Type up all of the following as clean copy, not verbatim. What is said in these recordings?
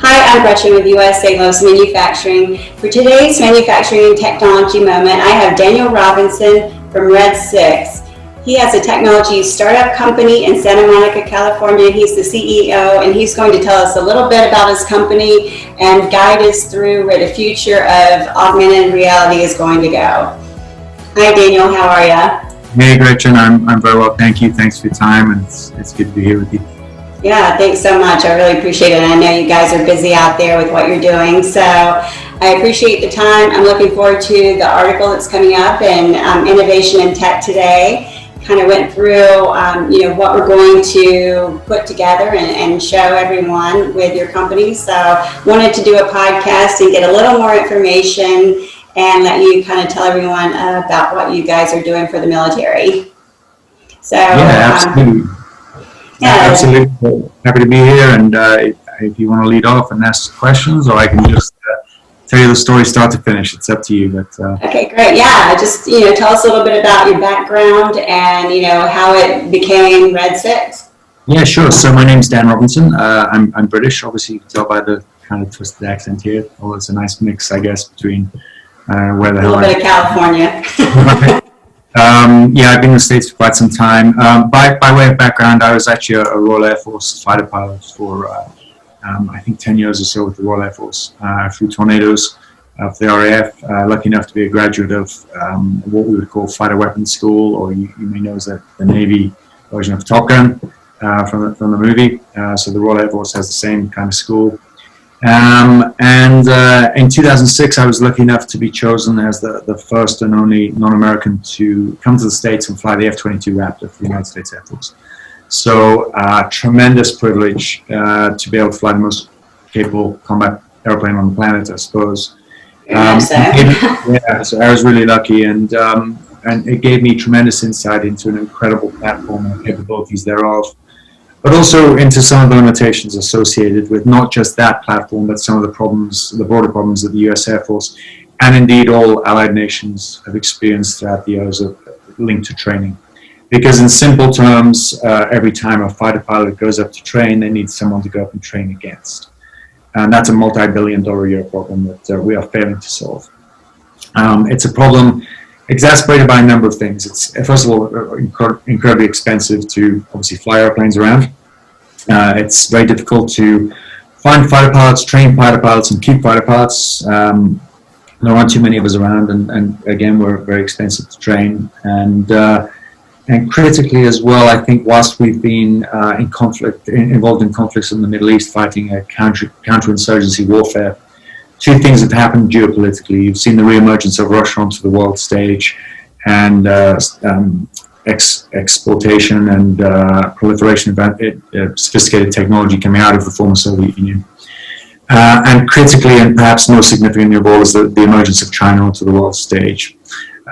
Hi, I'm Gretchen with USA Loves Manufacturing. For today's Manufacturing and Technology Moment, I have Daniel Robinson from Red 6. He has a technology startup company in Santa Monica, California. He's the CEO, and he's going to tell us a little bit about his company and guide us through where the future of augmented reality is going to go. Hi, Daniel. How are you? Hey, Gretchen. I'm very well. Thank you. Thanks for your time, and it's good to be here with you. Yeah, thanks so much. I really appreciate it. I know you guys are busy out there with what you're doing, so I appreciate the time. I'm looking forward to the article that's coming up in Innovation in Tech today. Kind of went through, what we're going to put together and show everyone with your company. So wanted to do a podcast and get a little more information and let you kind of tell everyone about what you guys are doing for the military. So yeah, absolutely. Absolutely. Happy to be here. And if you want to lead off and ask questions, or I can just tell you the story start to finish. It's up to you. But okay, great. Yeah, just tell us a little bit about your background and how it became Red 6. Yeah, sure. So my name's Dan Robinson. I'm British. Obviously, you can tell by the kind of twisted accent here. Well, it's a nice mix, I guess, between where the hell a little bit of California. I've been in the States for quite some time. By way of background, I was actually a Royal Air Force fighter pilot for, I think, 10 years or so with the Royal Air Force, through Tornadoes of the RAF. Lucky enough to be a graduate of what we would call fighter weapons school, or you may know as the Navy version of Top Gun from the movie. So the Royal Air Force has the same kind of school. In 2006, I was lucky enough to be chosen as the first and only non-American to come to the States and fly the F-22 Raptor for the United States Air Force. So, tremendous privilege to be able to fly the most capable combat airplane on the planet, I suppose. So I was really lucky, and it gave me tremendous insight into an incredible platform and capabilities thereof, but also into some of the limitations associated with not just that platform, but some of the problems, the broader problems that the US Air Force and indeed all allied nations have experienced throughout the years linked to training. Because in simple terms, every time a fighter pilot goes up to train, they need someone to go up and train against. And that's a multi-billion-dollar a year problem that we are failing to solve. It's a problem exacerbated by a number of things. It's, first of all, incredibly expensive to obviously fly airplanes around. It's very difficult to find fighter pilots, train fighter pilots, and keep fighter pilots. There aren't too many of us around, and again, we're very expensive to train. And critically as well, I think whilst we've been involved in conflicts in the Middle East, fighting a counterinsurgency warfare, two things have happened geopolitically. You've seen the reemergence of Russia onto the world stage, and exportation and proliferation of sophisticated technology coming out of the former Soviet Union. And critically, and perhaps most significantly of all, is the emergence of China onto the world stage.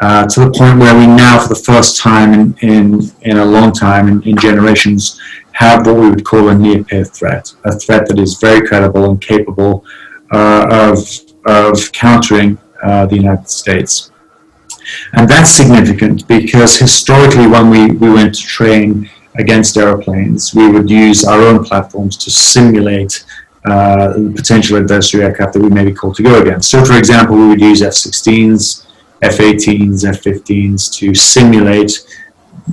To the point where we now, for the first time in a long time, in generations, have what we would call a near-peer threat, a threat that is very credible and capable of countering the United States. And that's significant because historically when we went to train against airplanes, we would use our own platforms to simulate the potential adversary aircraft that we may be called to go against. So for example, we would use F-16s, F-18s, F-15s to simulate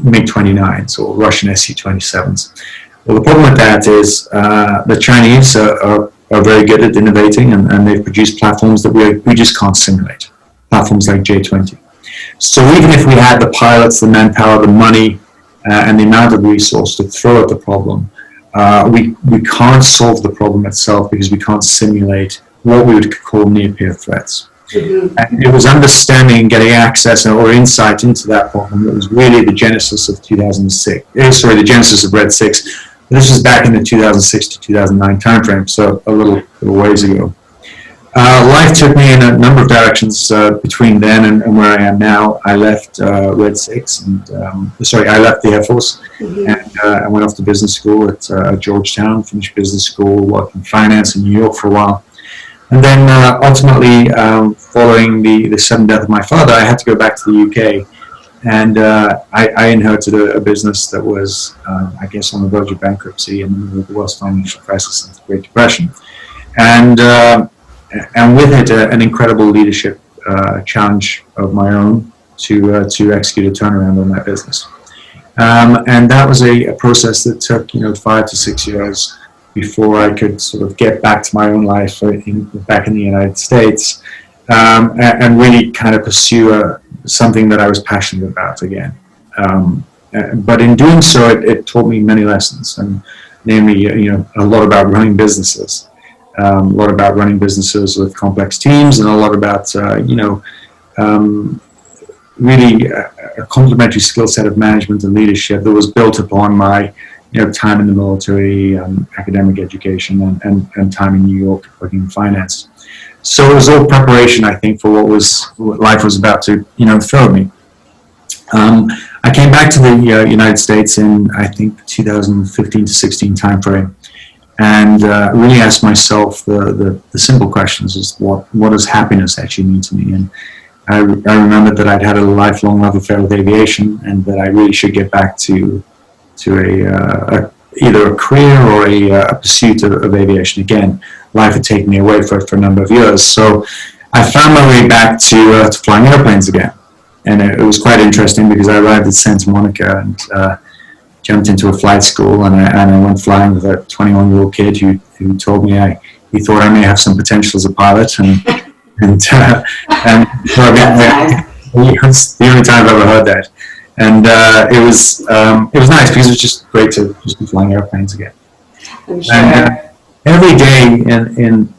MiG-29s or Russian Su-27s. Well, the problem with that is the Chinese are very good at innovating, and they've produced platforms that we just can't simulate, platforms like J-20. So even if we had the pilots, the manpower, the money, and the amount of resource to throw at the problem, we can't solve the problem itself because we can't simulate what we would call near-peer threats. Mm-hmm. And it was understanding and getting access or insight into that problem that was really the genesis of 2006. The genesis of Red 6. This was back in the 2006 to 2009 timeframe, so a little ways ago. Life took me in a number of directions between then and where I am now. I left Red 6, I left the Air Force, mm-hmm. and I went off to business school at Georgetown, finished business school, worked in finance in New York for a while. And then ultimately, following the sudden death of my father, I had to go back to the UK. And I inherited a business that was, I guess, on the verge of bankruptcy in the middle of the worst financial crisis since the Great Depression. and with it an incredible leadership challenge of my own to execute a turnaround on that business. And that was a process that took 5 to 6 years before I could sort of get back to my own life back in the United States, and really kind of pursue something that I was passionate about again. But in doing so, it taught me many lessons, and namely, a lot about running businesses, with complex teams, and a lot about, really a complementary skill set of management and leadership that was built upon my, time in the military, academic education, and time in New York working in finance. So it was all preparation, I think, for what life was about to, throw me. I came back to the United States in, I think, 2015 to 16 timeframe, and really asked myself the simple questions: is what does happiness actually mean to me? And I remembered that I'd had a lifelong love affair with aviation, and that I really should get back to either a career or a pursuit of aviation again. Life had taken me away for a number of years, so I found my way back to flying airplanes again. And it was quite interesting because I arrived at Santa Monica and jumped into a flight school, and I went flying with a 21-year-old kid who told me he thought I may have some potential as a pilot, and so I got there. It was the only time I've ever heard that, and it was nice because it was just great to just be flying airplanes again. I'm sure. And, every day,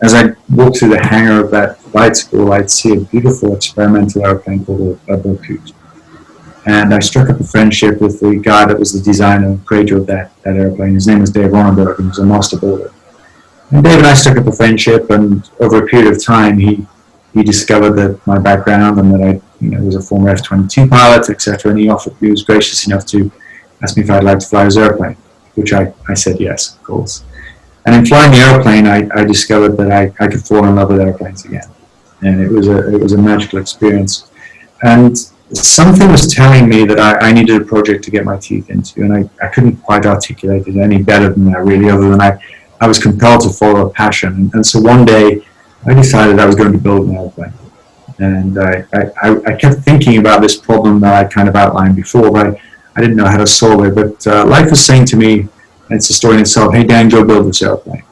as I walked through the hangar of that flight school, I'd see a beautiful experimental airplane called a Bokut. And I struck up a friendship with the guy that was the designer and creator of that airplane. His name was Dave Ronenberg, and he was a master builder. And Dave and I struck up a friendship, and over a period of time, he discovered that my background and that I was a former F-22 pilot, etc. And he was gracious enough to ask me if I'd like to fly his airplane, which I said yes, of course. And in flying the airplane, I discovered that I could fall in love with airplanes again, and it was a magical experience. And something was telling me that I needed a project to get my teeth into, and I couldn't quite articulate it any better than that, really, other than I was compelled to follow a passion. And so one day, I decided I was going to build an airplane, and I kept thinking about this problem that I kind of outlined before, but I didn't know how to solve it. But life was saying to me, and it's a story in itself, hey Dan, go build this airplane.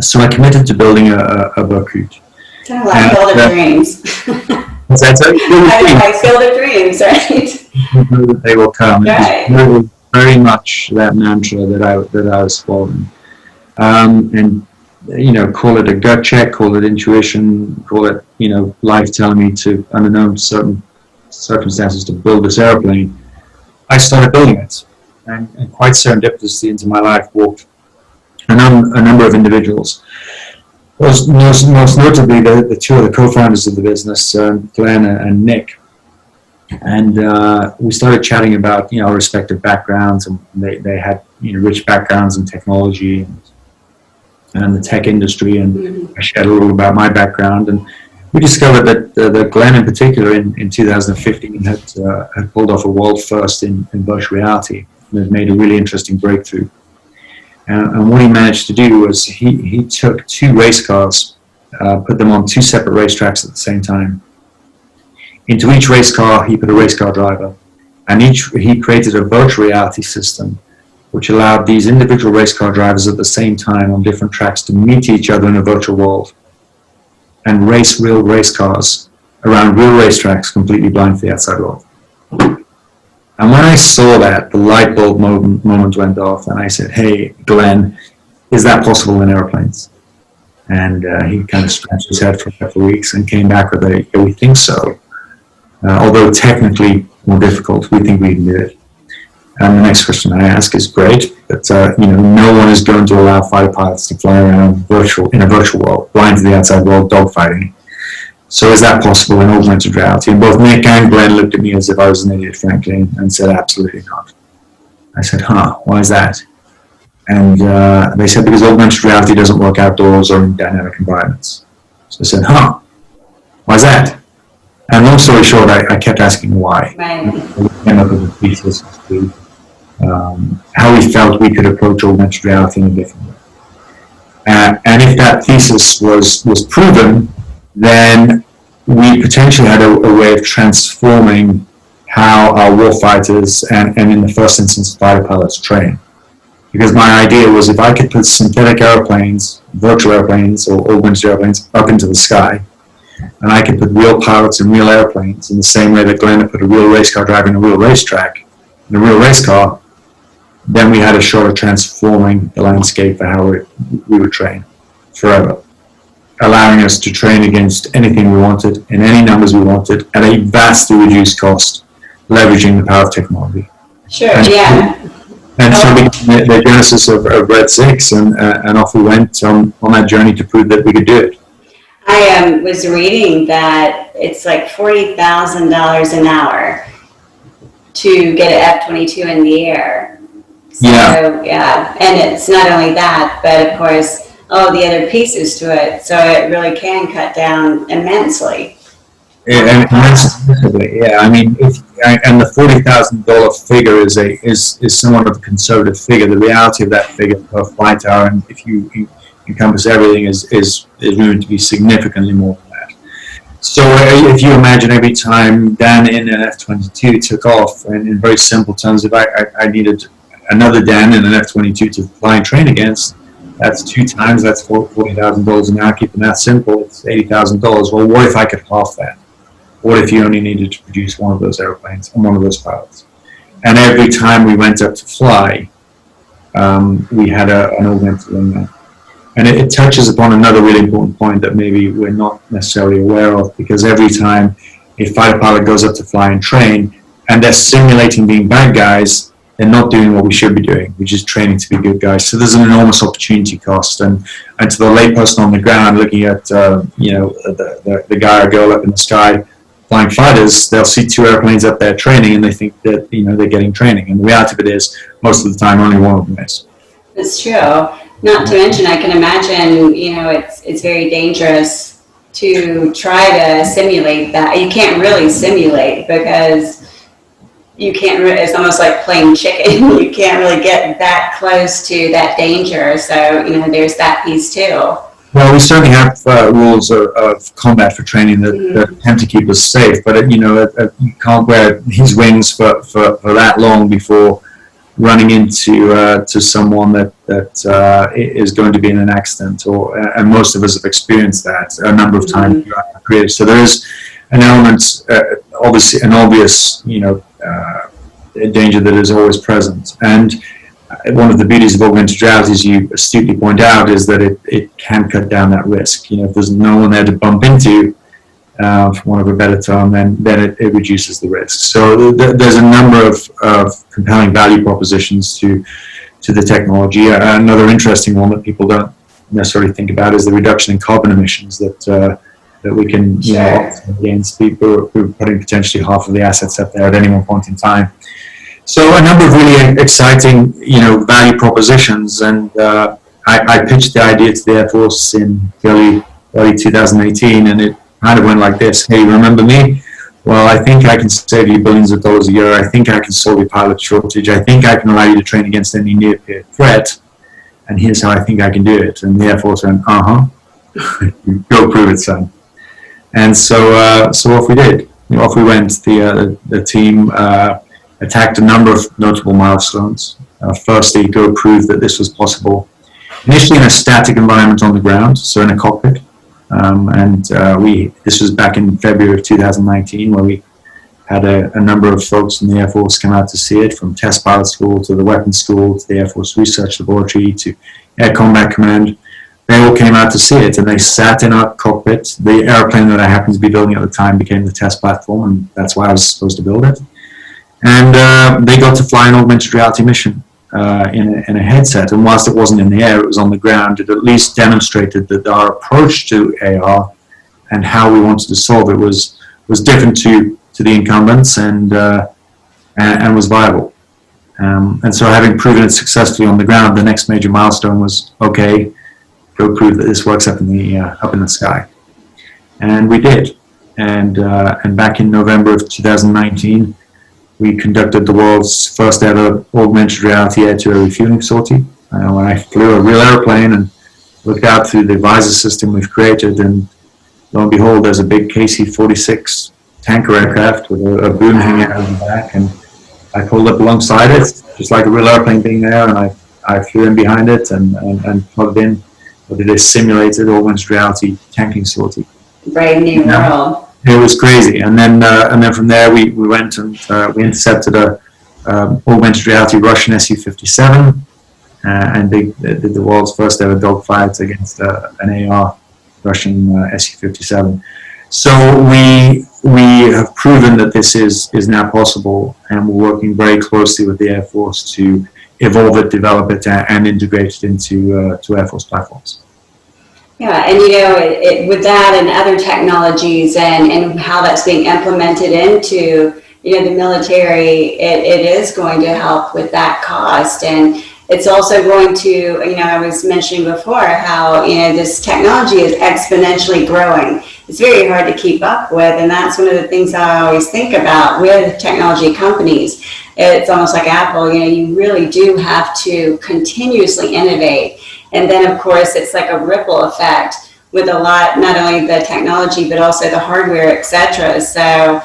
So I committed to building a Bokut. Kind of like Field of Dreams. That's like Field of Dreams, right? They will come. Right. It was very much that mantra that I was following. And call it a gut check, call it intuition, call it life telling me to, under certain circumstances, to build this airplane. I started building it. And quite serendipitously into my life walked a number of individuals. Most notably, the two of the co-founders of the business, Glenn and Nick. And we started chatting about our respective backgrounds, and they had rich backgrounds in technology and the tech industry, and I shared a little about my background, and we discovered that Glenn in particular in 2015 had pulled off a world first in virtual reality. And had made a really interesting breakthrough. And what he managed to do was he took two race cars, put them on two separate racetracks at the same time. Into each race car, he put a race car driver, and he created a virtual reality system which allowed these individual race car drivers at the same time on different tracks to meet each other in a virtual world and race real race cars around real racetracks completely blind to the outside world. And when I saw that, the light bulb moment went off, and I said, hey, Glenn, is that possible in airplanes? And he kind of scratched his head for a couple of weeks and came back with yeah, we think so. Although technically more difficult, we think we can do it. And the next question I ask is great, but no one is going to allow fighter pilots to fly around in a virtual world, blind to the outside world, dogfighting. So is that possible in augmented reality? And both Nick and Glenn looked at me as if I was an idiot, frankly, and said, absolutely not. I said, why is that? And they said, because augmented reality doesn't work outdoors or in dynamic environments. So I said, why is that? And long story short, I kept asking why. Right. We came up with a thesis as to how we felt we could approach augmented reality in a different way. And if that thesis was proven, then we potentially had a way of transforming how our warfighters and in the first instance fighter pilots train. Because my idea was if I could put synthetic airplanes, virtual airplanes or augmented airplanes up into the sky, and I could put real pilots in real airplanes in the same way that Glenn put a real race car driver in a real racetrack, in a real race car, then we had a shot of transforming the landscape for how we would train forever, allowing us to train against anything we wanted in any numbers we wanted at a vastly reduced cost, leveraging the power of technology. Sure, yeah. And so the genesis of Red 6, and off we went on that journey to prove that we could do it. I was reading that it's like $40,000 an hour to get an F-22 in the air. So, yeah, and it's not only that, but of course, all the other pieces to it. So it really can cut down immensely. Yeah, I mean, and the $40,000 figure is somewhat of a conservative figure. The reality of that figure per flight hour, and if you encompass everything, is going to be significantly more than that. So if you imagine every time Dan in an F-22 took off, and in very simple terms, if I needed another Dan in an F-22 to fly and train against, that's 2 times, that's $40,000 an hour. Keeping that simple, it's $80,000. Well, what if I could half that? What if you only needed to produce one of those airplanes and one of those pilots? And every time we went up to fly, we had an augmented wingman. And it touches upon another really important point that maybe we're not necessarily aware of, because every time a fighter pilot goes up to fly and train, and they're simulating being bad guys, they're not doing what we should be doing, which is training to be good guys. So there's an enormous opportunity cost. And to the layperson on the ground looking at the guy or girl up in the sky flying fighters, they'll see 2 airplanes up there training, and they think that they're getting training. And the reality of it is, most of the time, only one of them is. That's true. Not to mention, I can imagine, it's very dangerous to try to simulate that. You can't really simulate because you can't. It's almost like playing chicken. You can't really get that close to that danger. So there's that piece too. Well, we certainly have rules of combat for training that tend to keep us safe, but you can't wear these wings for that long before running into someone that is going to be in an accident, and most of us have experienced that a number of times throughout our career. So there is an element, obviously, an obvious, danger that is always present. And one of the beauties of augmented reality, as you astutely point out, is that it can cut down that risk. If there's no one there to bump into, for want of a better term, then it reduces the risk. So there's a number of compelling value propositions to the technology. Another interesting one that people don't necessarily think about is the reduction in carbon emissions that we can against people who are putting potentially half of the assets up there at any one point in time. So a number of really exciting, value propositions, and I pitched the idea to the Air Force in early 2018, and it kind of went like this: hey, remember me? Well, I think I can save you billions of dollars a year. I think I can solve your pilot shortage. I think I can allow you to train against any near-peer threat, and here's how I think I can do it. And the Air Force went, go prove it, son. And so off we did. Off we went. The team attacked a number of notable milestones. Firstly, go prove that this was possible. Initially in a static environment on the ground, so in a cockpit. This was back in February of 2019, where we had a number of folks from the Air Force come out to see it, from test pilot school to the weapons school to the Air Force Research Laboratory to Air Combat Command. They all came out to see it, and they sat in our cockpit. The airplane that I happened to be building at the time became the test platform, and that's why I was supposed to build it. And they got to fly an augmented reality mission in a headset. And whilst it wasn't in the air, it was on the ground. It at least demonstrated that our approach to AR and how we wanted to solve it was different to the incumbents and was viable. And so, having proven it successfully on the ground, the next major milestone was, okay, go prove that this works up in the sky. And we did. And back in November of 2019. We conducted the world's first ever augmented reality air-to-air refueling sortie. When I flew a real airplane and looked out through the visor system we've created, and lo and behold, there's a big KC-46 tanker aircraft with a boom hanging out of the back, and I pulled up alongside it, just like a real airplane being there, and I flew in behind it and plugged in what it is, simulated augmented reality tanking facility. Brave new world. It was crazy, and then from there we went and we intercepted a augmented reality Russian Su-57, and did the world's first ever dogfight against an AR Russian Su-57. So we have proven that this is now possible, and we're working very closely with the Air Force to evolve it, develop it, and integrate it into Air Force platforms. Yeah, and with that and other technologies and how that's being implemented into the military, it is going to help with that cost, and it's also going to, I was mentioning before how, this technology is exponentially growing. It's very hard to keep up with, and that's one of the things I always think about with technology companies. It's almost like Apple, you really do have to continuously innovate. And then, of course, it's like a ripple effect with a lot, not only the technology, but also the hardware, etc. So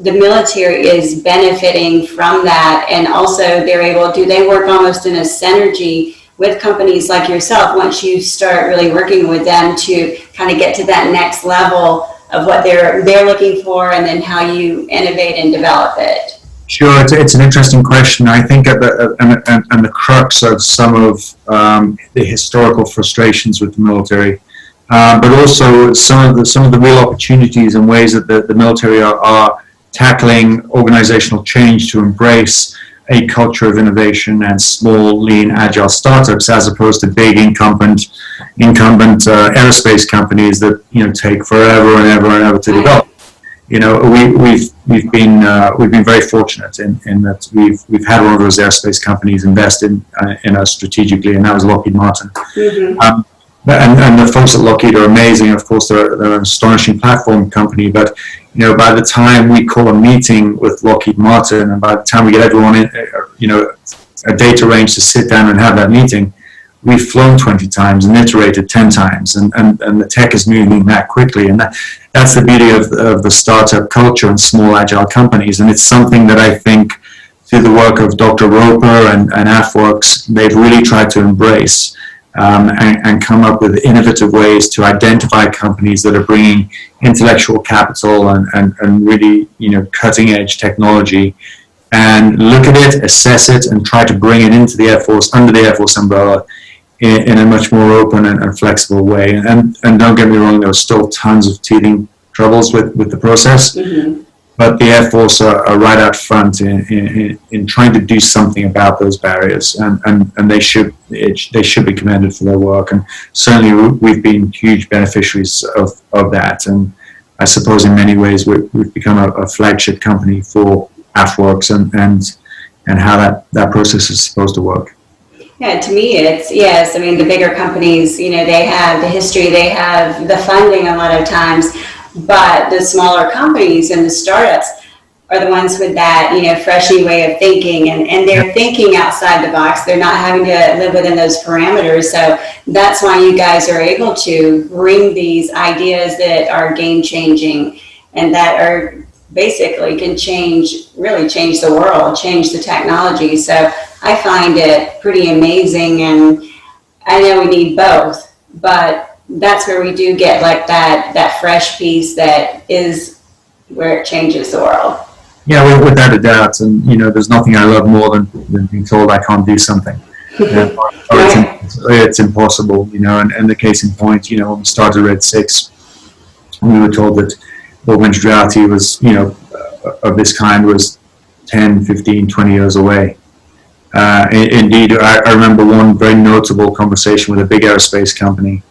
the military is benefiting from that, and also they work almost in a synergy with companies like yourself once you start really working with them to kind of get to that next level of what they're looking for, and then how you innovate and develop it. Sure, it's an interesting question. I think at the crux of some of the historical frustrations with the military, but also some of the real opportunities and ways that the military are tackling organizational change to embrace a culture of innovation and small, lean, agile startups, as opposed to big incumbent aerospace companies that take forever and ever to develop. We've been very fortunate in that we've had one of those aerospace companies invest in us strategically, and that was Lockheed Martin. Mm-hmm. And the folks at Lockheed are amazing. Of course, they're an astonishing platform company. But by the time we call a meeting with Lockheed Martin, and by the time we get everyone in, a data range to sit down and have that meeting, we've flown 20 times and iterated 10 times, and the tech is moving that quickly. And that's the beauty of the startup culture and small agile companies. And it's something that I think through the work of Dr. Roper and AFWERX, they've really tried to embrace. And come up with innovative ways to identify companies that are bringing intellectual capital and really cutting edge technology, and look at it, assess it, and try to bring it into the Air Force, under the Air Force umbrella, in a much more open and flexible way. And don't get me wrong, there are still tons of teething troubles with the process. Mm-hmm. But the Air Force are right out front in trying to do something about those barriers, and they should be commended for their work. And certainly we've been huge beneficiaries of that. And I suppose in many ways we've become a flagship company for AFWERX and how that process is supposed to work. Yeah, to me, it's, yes, I mean, the bigger companies, they have the history, they have the funding a lot of times. But the smaller companies and the startups are the ones with that, fresh new way of thinking, and they're thinking outside the box. They're not having to live within those parameters. So that's why you guys are able to bring these ideas that are game changing and that are basically can really change the world, change the technology. So I find it pretty amazing, and I know we need both, but that's where we do get like that fresh piece that is where it changes the world. Yeah, without a doubt. And there's nothing I love more than being told I can't do something. Right. It's impossible. And the case in point, when we started Red 6, we were told that augmented reality was, of this kind was 10, 15, 20 years away. Indeed, I remember one very notable conversation with a big aerospace company.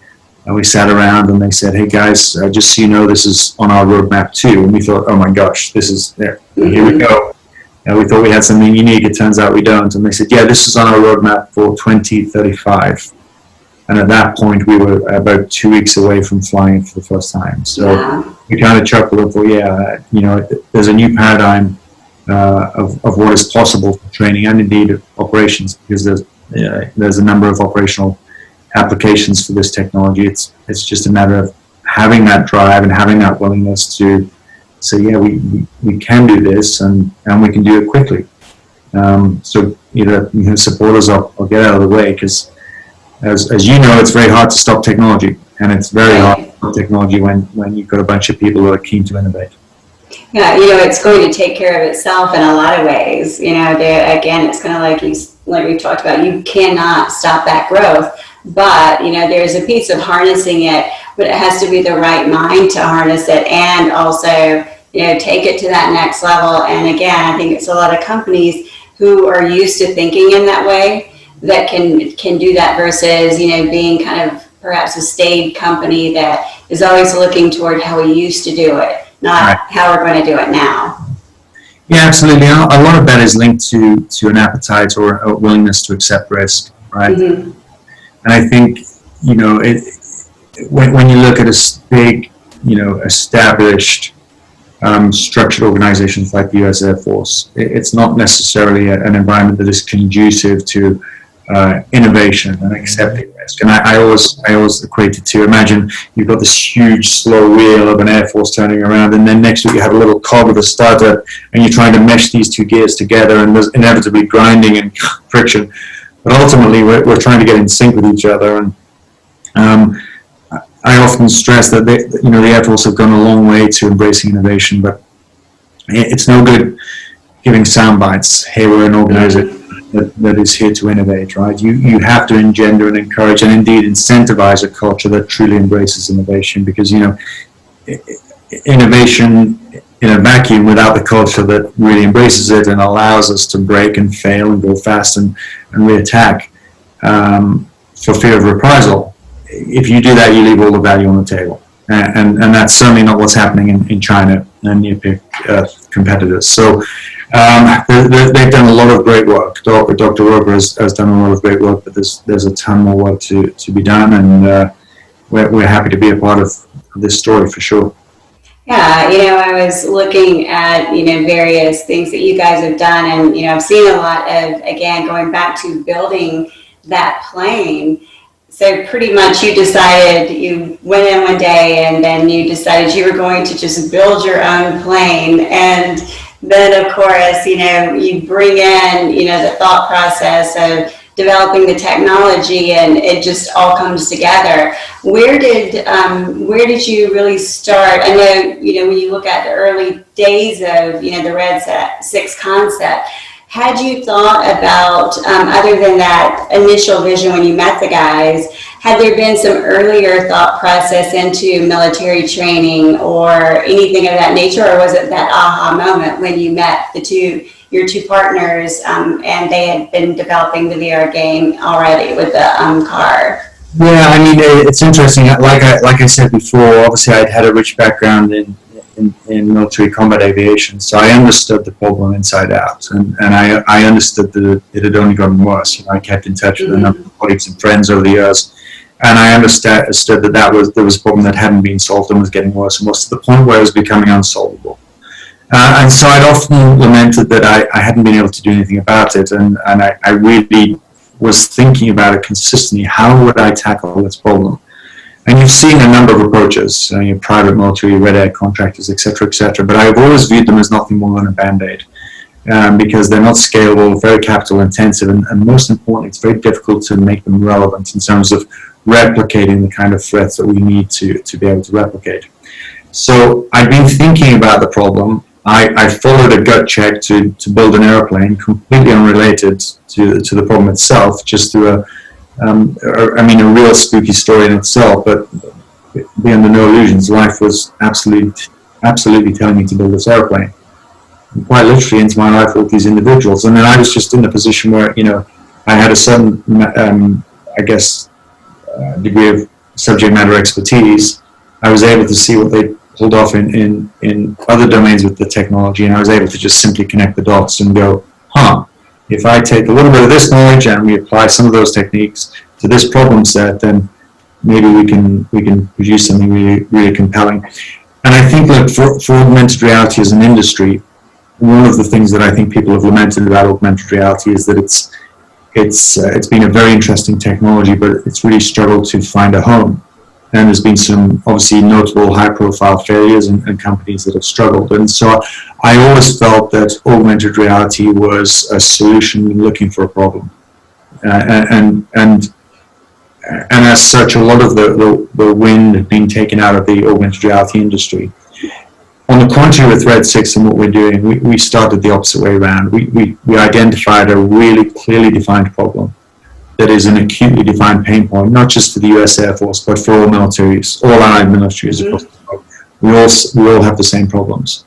And we sat around and they said, "Hey guys, just so you know, this is on our roadmap too." And we thought, "Oh my gosh, this is there. Here we go." And we thought we had something unique. It turns out we don't. And they said, "Yeah, this is on our roadmap for 2035." And at that point, we were about 2 weeks away from flying for the first time. So we kind of chuckled and thought, "Yeah, there's a new paradigm of what is possible for training and indeed operations, because there's a number of operational applications for this technology. It's just a matter of having that drive and having that willingness to say, yeah, we can do this, and we can do it quickly. So either support us or get out of the way, because as you know, it's very hard to stop technology, and it's very hard to stop technology when you've got a bunch of people who are keen to innovate. Yeah, it's going to take care of itself in a lot of ways. Again, it's kind of like we talked about, you cannot stop that growth, but there's a piece of harnessing it, but it has to be the right mind to harness it, and also take it to that next level. And again, I think it's a lot of companies who are used to thinking in that way that can do that, versus being kind of perhaps a staid company that is always looking toward how we used to do it, not how we're going to do it now. Yeah, absolutely. A lot of that is linked to an appetite or a willingness to accept risk, right? Mm-hmm. And I think when you look at a big, established, structured organizations like the U.S. Air Force, it's not necessarily an environment that is conducive to innovation and accepting risk. And I always equate it to, imagine you've got this huge slow wheel of an Air Force turning around, and then next to it you have a little cog with a starter, and you're trying to mesh these two gears together, and there's inevitably grinding and friction. But ultimately we're trying to get in sync with each other. And I often stress that the Air Force have gone a long way to embracing innovation, but it's no good giving sound bites. Hey, we're an organization that is here to innovate, right? You have to engender and encourage and indeed incentivize a culture that truly embraces innovation, because innovation in a vacuum without the culture that really embraces it and allows us to break and fail and go fast and reattack for fear of reprisal. If you do that, you leave all the value on the table, and that's certainly not what's happening in China and near competitors. So they've done a lot of great work. Dr. Roper has done a lot of great work, but there's a ton more work to be done, and we're happy to be a part of this story for sure. Yeah, I was looking at, various things that you guys have done, and, I've seen a lot of, again, going back to building that plane. So pretty much you went in one day and then you decided you were going to just build your own plane. And then, of course, you bring in, the thought process of developing the technology, and it just all comes together. Where did you really start? I know, when you look at the early days of, the Red 6 concept, had you thought about, other than that initial vision when you met the guys, had there been some earlier thought process into military training or anything of that nature, or was it that aha moment when you met your two partners, and they had been developing the VR game already with the car? Yeah, I mean, it's interesting. Like I said before, obviously I'd had a rich background in military combat aviation, so I understood the problem inside out, and I understood that it had only gotten worse. I kept in touch with a number of colleagues and friends over the years, and I understood that there was a problem that hadn't been solved and was getting worse and worse, to the point where it was becoming unsolvable. And so I'd often lamented that I hadn't been able to do anything about it, and I really was thinking about it consistently. How would I tackle this problem? And you've seen a number of approaches, private military, red air contractors, etc., but I've always viewed them as nothing more than a band-aid, because they're not scalable, very capital intensive, and most importantly, it's very difficult to make them relevant in terms of replicating the kind of threats that we need to be able to replicate. So I've been thinking about the problem. I followed a gut check to build an airplane completely unrelated to the problem itself, just through a real spooky story in itself, but be under no illusions. Life was absolutely telling me to build this airplane. And quite literally into my life walked these individuals, and then I was just in a position where I had a certain degree of subject matter expertise. I was able to see what they pulled off in other domains with the technology, and I was able to just simply connect the dots and go, if I take a little bit of this knowledge and we apply some of those techniques to this problem set, then maybe we can produce something really, really compelling. And I think that for augmented reality as an industry, one of the things that I think people have lamented about augmented reality is that it's been a very interesting technology, but it's really struggled to find a home. And there's been some obviously notable high-profile failures and companies that have struggled. And so I always felt that augmented reality was a solution looking for a problem. And as such, a lot of the wind had been taken out of the augmented reality industry. On the contrary, with Red 6 and what we're doing, we started the opposite way around. We identified a really clearly defined problem that is an acutely defined pain point, not just for the US Air Force, but for all militaries, all allied militaries across the world. We all have the same problems.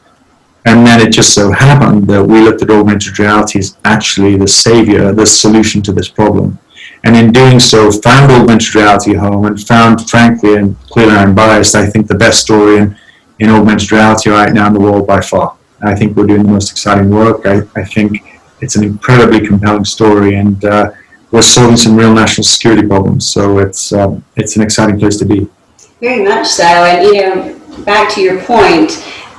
And then it just so happened that we looked at augmented reality as actually the savior, the solution to this problem. And in doing so, found augmented reality home and found, frankly, and clearly I'm biased, I think the best story in augmented reality right now in the world by far. I think we're doing the most exciting work. I think it's an incredibly compelling story, and we're solving some real national security problems. So it's an exciting place to be. Very much so. And, back to your point,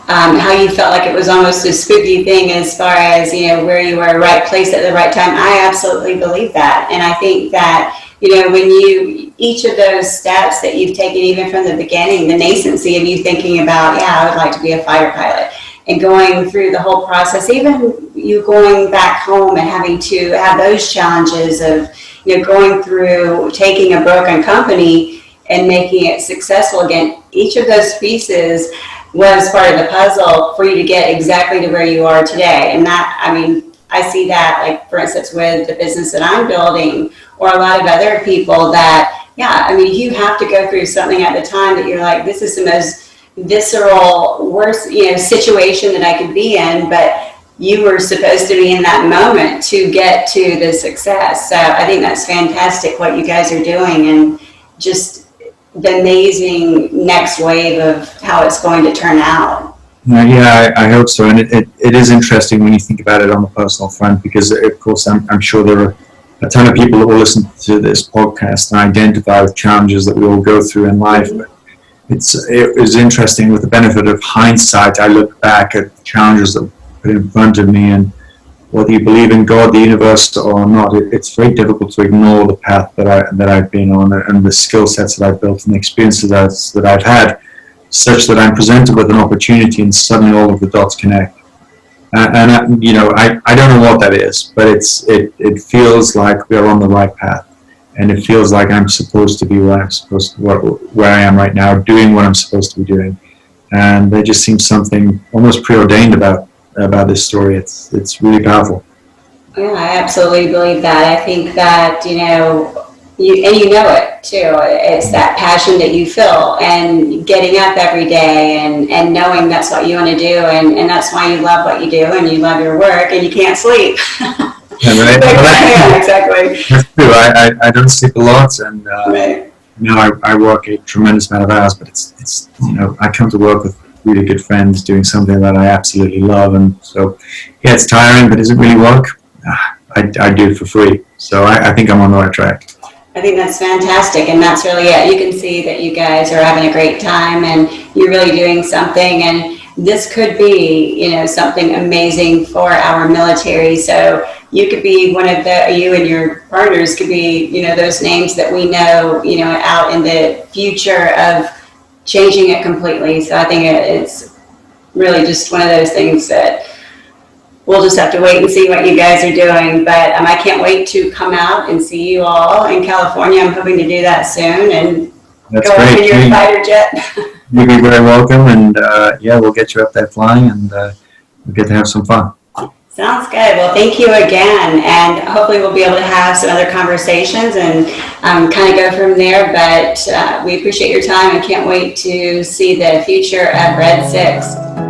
how you felt like it was almost a spooky thing as far as, where you were right place at the right time. I absolutely believe that. And I think that, when each of those steps that you've taken, even from the beginning, the nascency of you thinking about, I would like to be a fighter pilot, and going through the whole process, even you going back home and having to have those challenges of, going through taking a broken company and making it successful again. Each of those pieces was part of the puzzle for you to get exactly to where you are today. And that, I see that, like, for instance, with the business that I'm building, or a lot of other people that, you have to go through something at the time that you're like, this is the most visceral, worst, situation that I could be in, but you were supposed to be in that moment to get to the success. So I think that's fantastic what you guys are doing, and just the amazing next wave of how it's going to turn out. I hope so. And it is interesting when you think about it on the personal front, because of course I'm sure there are a ton of people that will listen to this podcast and identify with challenges that we all go through in life. But it was interesting, with the benefit of hindsight, I look back at the challenges that were put in front of me, and whether you believe in God, the universe, or not, it's very difficult to ignore the path that I've been on, and the skill sets that I've built and the experiences that I've had, such that I'm presented with an opportunity and suddenly all of the dots connect. I don't know what that is, but it feels like we're on the right path, and it feels like I'm supposed to be where I am right now, doing what I'm supposed to be doing. And there just seems something almost preordained about this story. It's really powerful. Yeah, I absolutely believe that. I think that, you know it too. It's that passion that you feel, and getting up every day and knowing that's what you want to do, and that's why you love what you do, and you love your work, and you can't sleep. Yeah, exactly. That's true. I don't sleep a lot, and Right. I work a tremendous amount of hours, but it's I come to work with really good friends doing something that I absolutely love, and so it's tiring, but does it really work? I do it for free, so I think I'm on the right track. I think that's fantastic, and that's really it. You can see that you guys are having a great time, and you're really doing something, and this could be, something amazing for our military. So you could be you and your partners could be, those names that we know, out in the future of changing it completely. So I think it's really just one of those things that we'll just have to wait and see what you guys are doing. But I can't wait to come out and see you all in California. I'm hoping to do that soon, and That's go up in great. your fighter jet. You'll be very welcome, and we'll get you up there flying, and we'll get to have some fun. Sounds good. Well, thank you again, and hopefully we'll be able to have some other conversations and kind of go from there. But we appreciate your time and can't wait to see the future of Red 6.